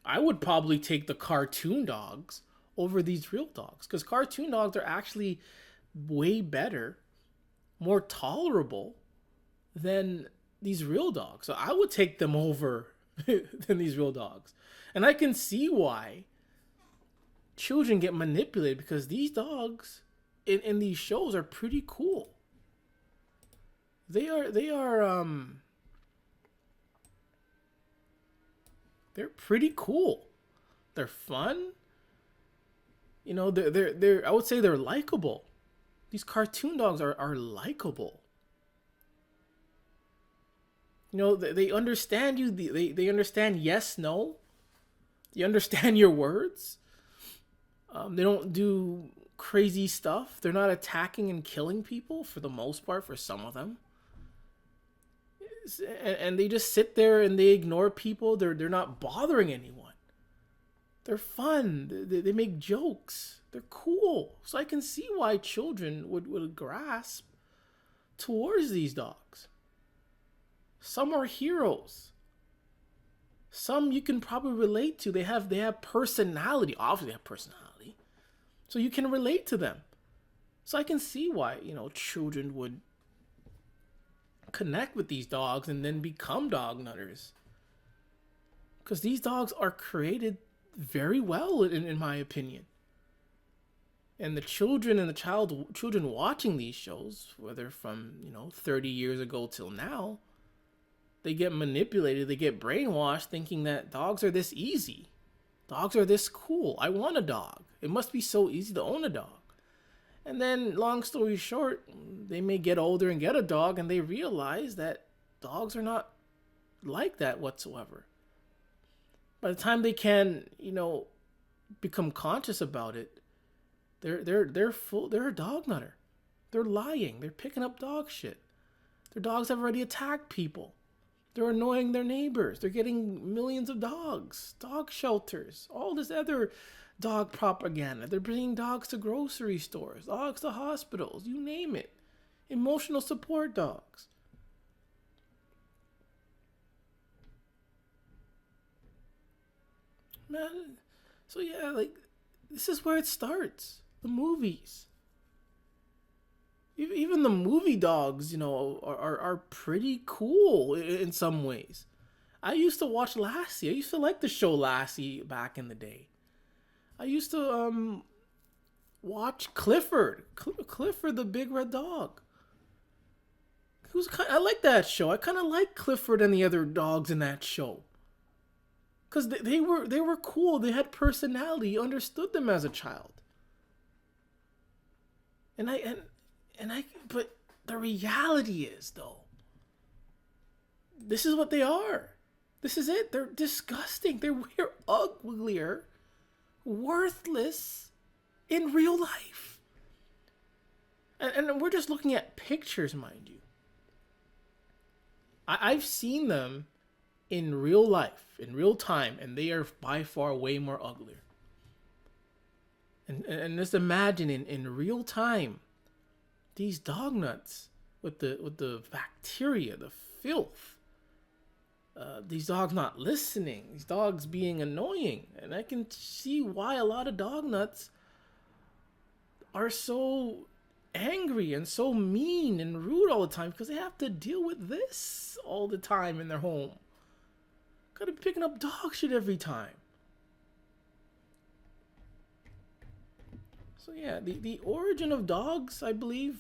I would probably take the cartoon dogs over these real dogs because cartoon dogs are actually way better, more tolerable than these real dogs. So I would take them over than these real dogs. And I can see why children get manipulated because these dogs in these shows are pretty cool. They are they're pretty cool. They're fun. You know, they're I would say they're likable. These cartoon dogs are likable. You know, they understand you. They understand yes, no. They understand your words. They don't do crazy stuff. They're not attacking and killing people for the most part. For some of them, and they just sit there and they ignore people. They're not bothering anyone. They're fun. They make jokes. They're cool. So I can see why children would grasp towards these dogs. Some are heroes. Some you can probably relate to. They have personality. Obviously, they have personality. So you can relate to them. So I can see why, children would connect with these dogs and then become dog nutters. Because these dogs are created very well, in my opinion. And the children and children watching these shows, whether from 30 years ago till now, they get manipulated, they get brainwashed, thinking that dogs are this easy, dogs are this cool. I want a dog. It must be so easy to own a dog. And then, long story short, they may get older and get a dog, and they realize that dogs are not like that whatsoever. By the time they can, become conscious about it, they're a dog nutter. They're lying. They're picking up dog shit. Their dogs have already attacked people. They're annoying their neighbors. They're getting millions of dogs, dog shelters, all this other dog propaganda. They're bringing dogs to grocery stores, dogs to hospitals, you name it. Emotional support dogs. Man, so yeah, this is where it starts. The movies. Even the movie dogs, are pretty cool in some ways. I used to watch Lassie. I used to like the show Lassie back in the day. I used to watch Clifford. Clifford the big red dog. I like that show. I kind of like Clifford and the other dogs in that show. Cuz they were cool. They had personality. You understood them as a child. But the reality is, though, this is what they are. This is it. They're disgusting. We're uglier, worthless in real life. And we're just looking at pictures, mind you. I've seen them in real life, in real time, and they are by far way more uglier. And just imagine in real time, these dog nuts with the bacteria, the filth. These dogs not listening. These dogs being annoying, and I can see why a lot of dog nuts are so angry and so mean and rude all the time because they have to deal with this all the time in their home. Gotta be picking up dog shit every time. So yeah, the origin of dogs, I believe,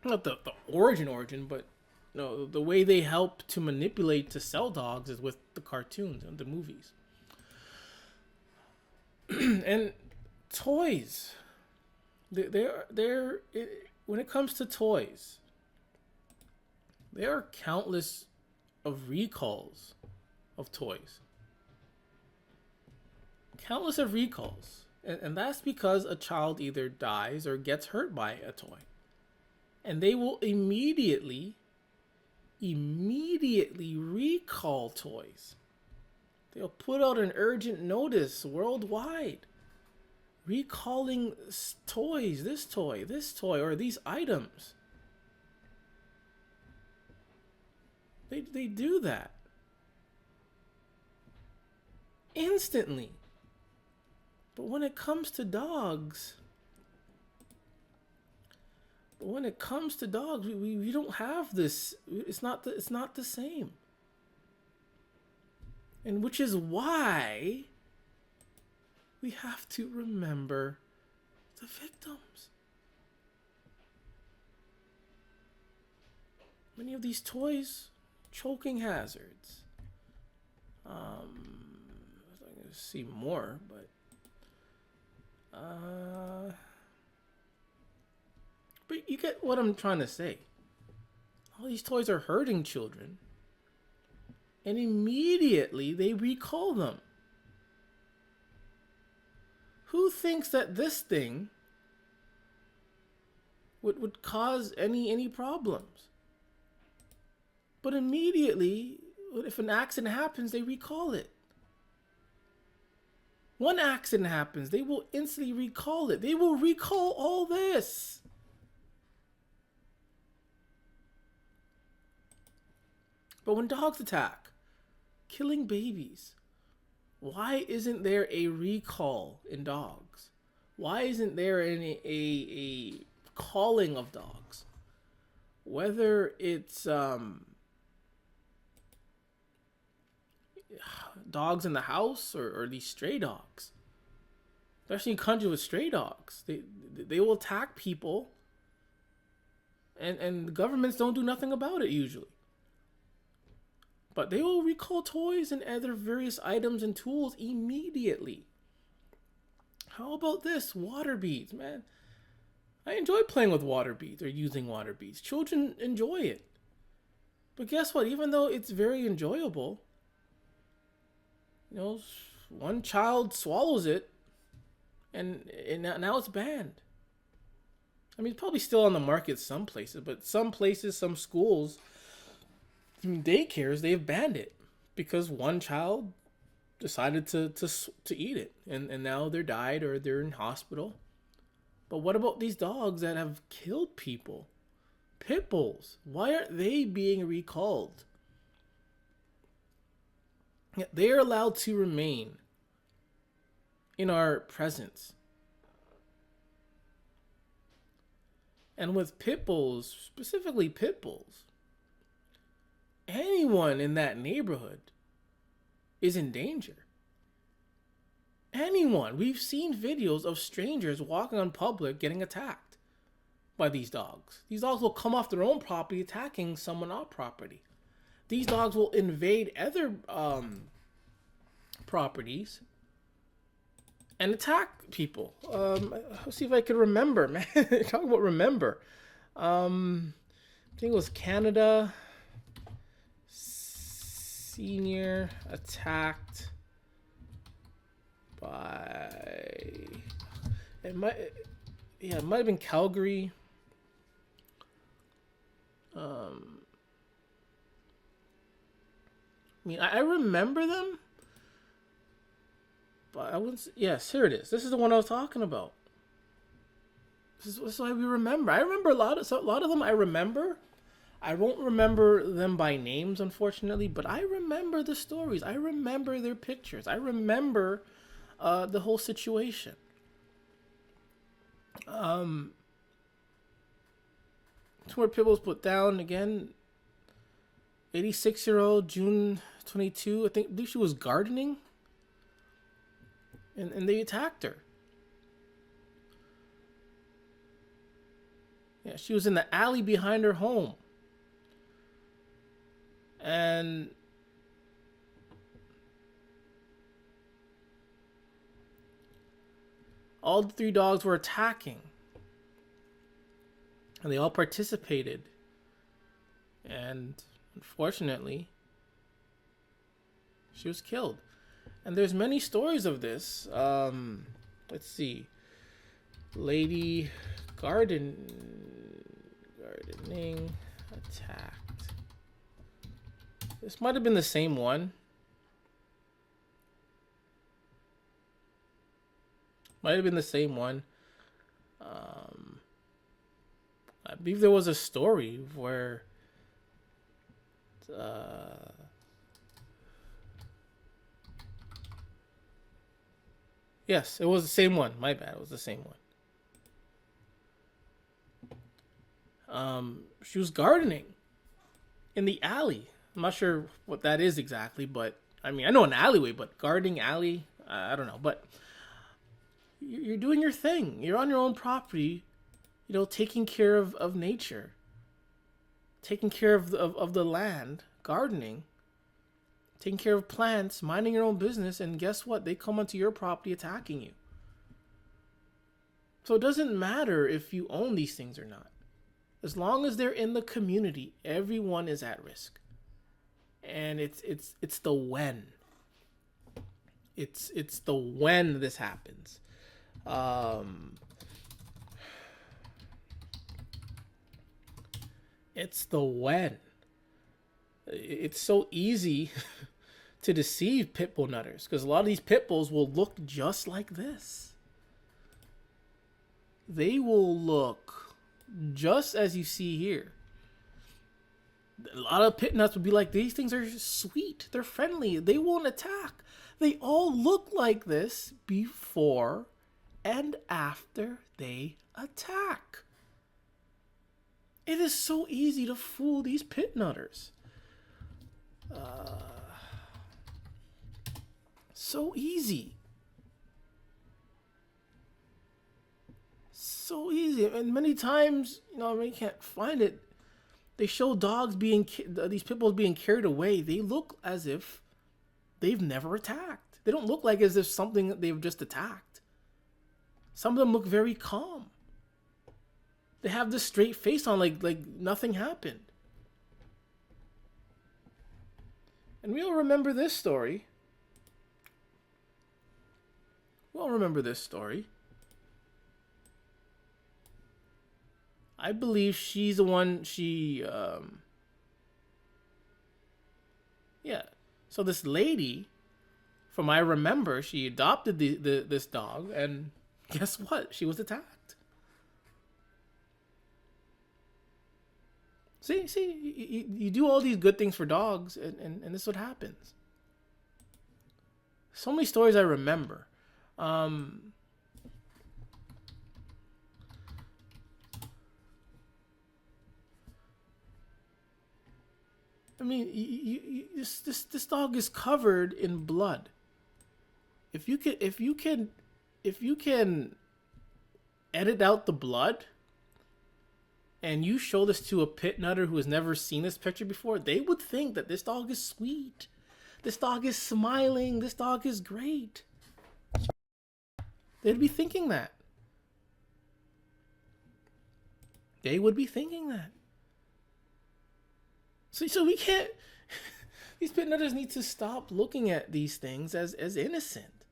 not the origin, but the way they help to manipulate to sell dogs is with the cartoons and the movies. And toys. They're when it comes to toys, there are countless of recalls of toys. Countless of recalls. And that's because a child either dies or gets hurt by a toy. And they will immediately recall toys. They'll put out an urgent notice worldwide recalling toys, this toy, or these items. They do that. instantly. But when it comes to dogs, we don't have this. It's not the same. And which is why we have to remember the victims. Many of these toys, choking hazards. I'm gonna see more, but you get what I'm trying to say. All these toys are hurting children, and immediately they recall them. Who thinks that this thing would cause any problems? But immediately, if an accident happens, they recall it. One accident happens, they will instantly recall it. They will recall all this. But when dogs attack, killing babies, why isn't there a recall in dogs? Why isn't there a calling of dogs? Whether it's dogs in the house or these stray dogs. Especially in countries with stray dogs. They will attack people, and the governments don't do nothing about it usually. But they will recall toys and other various items and tools immediately. How about this? Water beads, man. I enjoy playing with water beads or using water beads. Children enjoy it. But guess what? Even though it's very enjoyable, one child swallows it and now it's banned. I mean, it's probably still on the market some places, but some places, some schools, daycares, they've banned it because one child decided to eat it, and now they're died or they're in hospital. But what about these dogs that have killed people? Pit bulls, why aren't they being recalled? They are allowed to remain in our presence. And with pit bulls, specifically pit bulls, anyone in that neighborhood is in danger. Anyone. We've seen videos of strangers walking on public getting attacked by these dogs. These dogs will come off their own property attacking someone on property. These dogs will invade other properties and attack people. Let's see if I can remember, man. Talk about remember. I think it was Canada. Senior attacked by it might have been Calgary. I mean, I remember them, but I wouldn't. Yes, here it is. This is the one I was talking about. This is why we remember. I remember a lot of them. I remember. I won't remember them by names, unfortunately, but I remember the stories. I remember their pictures. I remember the whole situation. Two more people put down again. 86-year-old, June 22. I believe she was gardening, and they attacked her. Yeah, she was in the alley behind her home. And all the three dogs were attacking. And they all participated. And unfortunately, she was killed. And there's many stories of this. Let's see. Lady gardening attacked. This might have been the same one. I believe there was a story where Yes, it was the same one. My bad. It was the same one. She was gardening in the alley. I'm not sure what that is exactly, but I mean, I know an alleyway, but gardening alley, I don't know. But you're doing your thing. You're on your own property, taking care of nature, taking care of the land, gardening, taking care of plants, minding your own business, and guess what? They come onto your property attacking you. So it doesn't matter if you own these things or not. As long as they're in the community, everyone is at risk. And it's the when. It's the when this happens. It's the when. It's so easy to deceive pit bull nutters because a lot of these pit bulls will look just like this. They will look just as you see here. A lot of pit nuts would be like, these things are sweet. They're friendly. They won't attack. They all look like this before and after they attack. It is so easy to fool these pit nutters. So easy. So easy. And many times, you can't find it. They show dogs these pit bulls being carried away. They look as if they've never attacked. They don't look like as if something that they've just attacked. Some of them look very calm. They have this straight face on like nothing happened. And we all remember this story. I believe she's the one, yeah. So this lady, from I remember, she adopted this dog, and guess what? She was attacked. See, you do all these good things for dogs, and this is what happens. So many stories I remember. I mean, this dog is covered in blood. If you can edit out the blood, and you show this to a pit nutter who has never seen this picture before, they would think that this dog is sweet. This dog is smiling. This dog is great. They'd be thinking that. They would be thinking that. So we can't. These pit nutters need to stop looking at these things as innocent,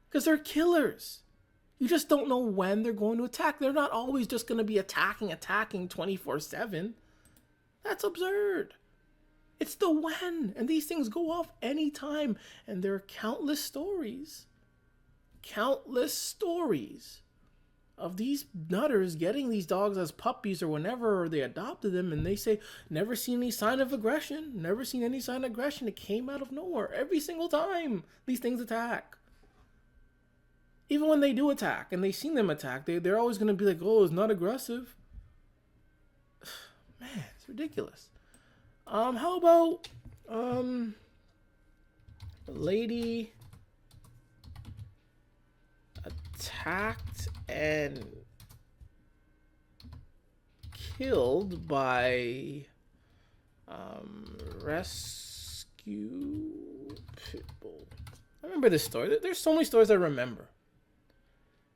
because they're killers. You just don't know when they're going to attack. They're not always just going to be attacking 24/7. That's absurd. It's the when, and these things go off anytime. And there are countless stories of these nutters getting these dogs as puppies or whenever they adopted them, and they say, never seen any sign of aggression. Never seen any sign of aggression. It came out of nowhere. Every single time these things attack. Even when they do attack, and they've seen them attack, they're always going to be like, oh, it's not aggressive. Man, it's ridiculous. How about, a lady attacked and killed by rescue pit bull. I remember this story. There's so many stories I remember.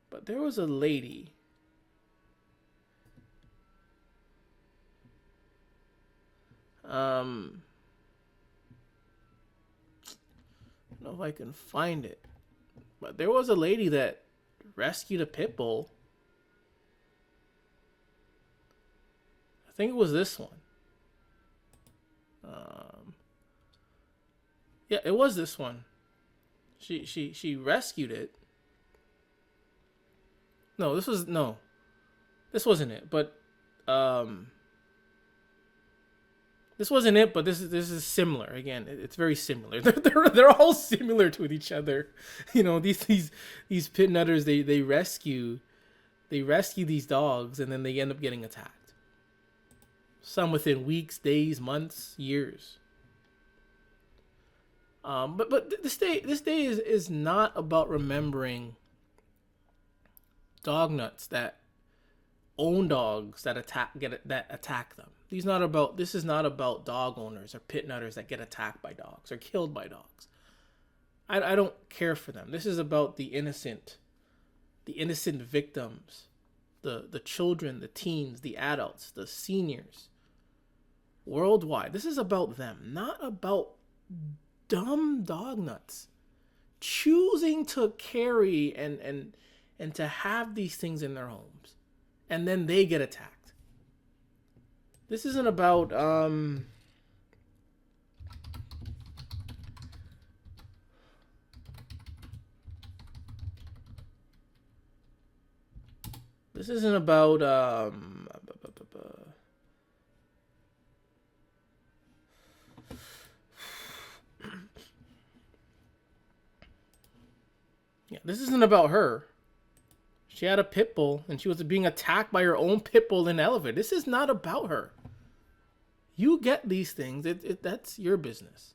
But there was a lady. I don't know if I can find it. But there was a lady that rescued a pit bull. I think it was this one. Yeah, it was this one. She rescued it. No, this wasn't it. But This wasn't it, but this is similar. Again, it's very similar. They're all similar to each other. You know, these pit nutters, they rescue these dogs, and then they end up getting attacked. Some within weeks, days, months, years. But this day is not about remembering dog nuts that own dogs that attack them. This is not about dog owners or pit nutters that get attacked by dogs or killed by dogs. I don't care for them. This is about the innocent victims, the children, the teens, the adults, the seniors worldwide. This is about them, not about dumb dog nuts choosing to carry and to have these things in their homes, and then they get attacked. This isn't about this isn't about yeah, this isn't about her. She had a pit bull, and she was being attacked by her own pit bull in an elevator. This is not about her. You get these things. That's your business.